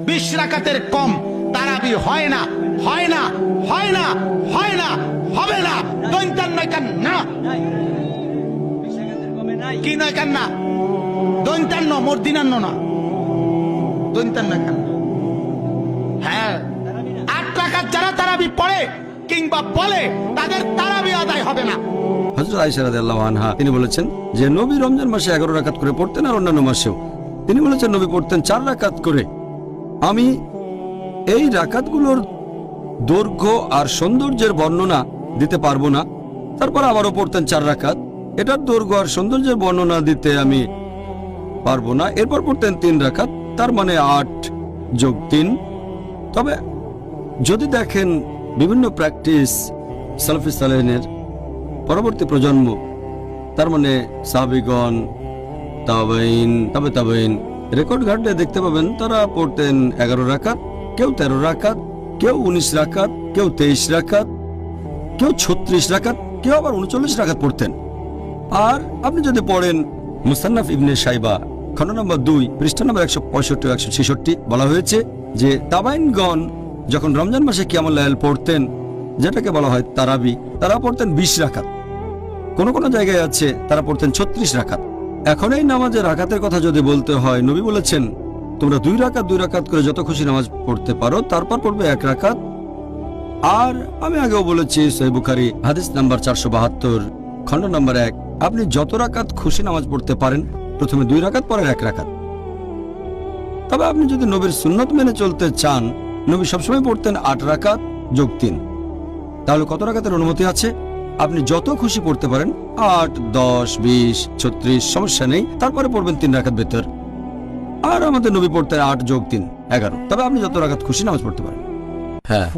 20 রাকাতের কম তারাবি হয় না, হয় না, হয় না, হয় না, হবে না। দৈন্তান নয় কেন না, কি নয় কেন না, দৈন্তান্ন মর্দিনান্ন না, দৈন্তান্ন কেন। হ্যাঁ, 8 রাকাত যারা তারাবি পড়ে কিংবা বলে তাদের তারাবি আদায় হবে না। হযরত আয়েশা রাদিয়াল্লাহু আনহা তিনি বলেছেন যে নবী রমজান মাসে 11 রাকাত করে পড়তেন আর অন্যান্য মাসেও তিনি বলেছেন নবী পড়তেন 4 রাকাত করে। আমি এই রাকাতগুলোর দৈর্ঘ্য আর সৌন্দর্যের বর্ণনা দিতে পারবো না। তারপর আবারও পড়তেন 4 রাকাত, এটার দৈর্ঘ্য আর সৌন্দর্যের বর্ণনা দিতে আমি পারবো না। এরপর পড়তেন 3 রাকাত, তার মানে 8 যোগ 3। তবে যদি দেখেন বিভিন্ন প্র্যাকটিস সালাফি সালেহিনের পরবর্তী প্রজন্ম, তার মানে সাহাবীগণ, তাবেঈন, তাবে তাবেঈন, রেকর্ড ঘাটলে দেখতে পাবেন তারা পড়তেন 11 রাকাত, কেউ 13 রাকাত, কেউ 19 রাকাত, কেউ 23 রাকাত, কেউ 36 রাকাত, কেউ আবার 39 রাকাত পড়তেন। আর আপনি যদি পড়েন মুসান্নাফ ইবনে শাইবা খণ্ড নম্বর 2 পৃষ্ঠা নম্বর 165 ও 166, বলা হয়েছে যে তাবাইনগণ যখন রমজান মাসে কিয়ামুল লাইল পড়তেন, যেটাকে বলা হয় তারাবি, তারা পড়তেন 20 রাকাত। কোন কোন জায়গায় আছে তারা পড়তেন 36 রাকাত। এখন এই নামাজের রাকাতের কথা যদি বলতে হয়, নবী বলেছেন তোমরা 2 রাকাত করে যত খুশি নামাজ পড়তে পারো, তারপর পড়বে 1 রাকাত। আর আমি আগেও বলেছি সহিহ বুখারী হাদিস নাম্বার 472 খণ্ড নম্বর 1, আপনি যত রাকাত খুশি নামাজ পড়তে পারেন, প্রথমে 2 রাকাত পরে 1 রাকাত। তবে আপনি যদি নবীর সুন্নত মেনে চলতে চান, নবী সবসময় পড়তেন 8 রাকাত যোগ 3। তাহলে কত রাকাতের অনুমতি আছে? আপনি যত খুশি পড়তে পারেন, 8, 10, 20, 36, সমস্যা নেই। তারপরে পড়বেন 3 রাকাত বেতর। আর আমাদের নবী পড়তেন 8 যোগ 3 11। তবে আপনি যত রাকাত খুশি নামাজ পড়তে পারেন। হ্যাঁ,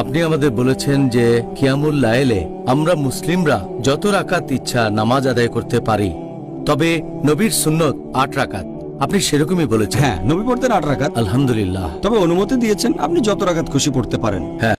আপনি আমাদের বলেছেন যে কিয়ামুল লাইলে আমরা মুসলিমরা যত রাকাত ইচ্ছা নামাজ আদায় করতে পারি, তবে নবীর সুন্নত 8 রাকাত। আপনি সেরকমই বলেছেন। হ্যাঁ, নবী পড়তেন 8 রাকাত, আলহামদুলিল্লাহ। তবে অনুমতি দিয়েছেন আপনি যত রাকাত খুশি পড়তে পারেন। হ্যাঁ।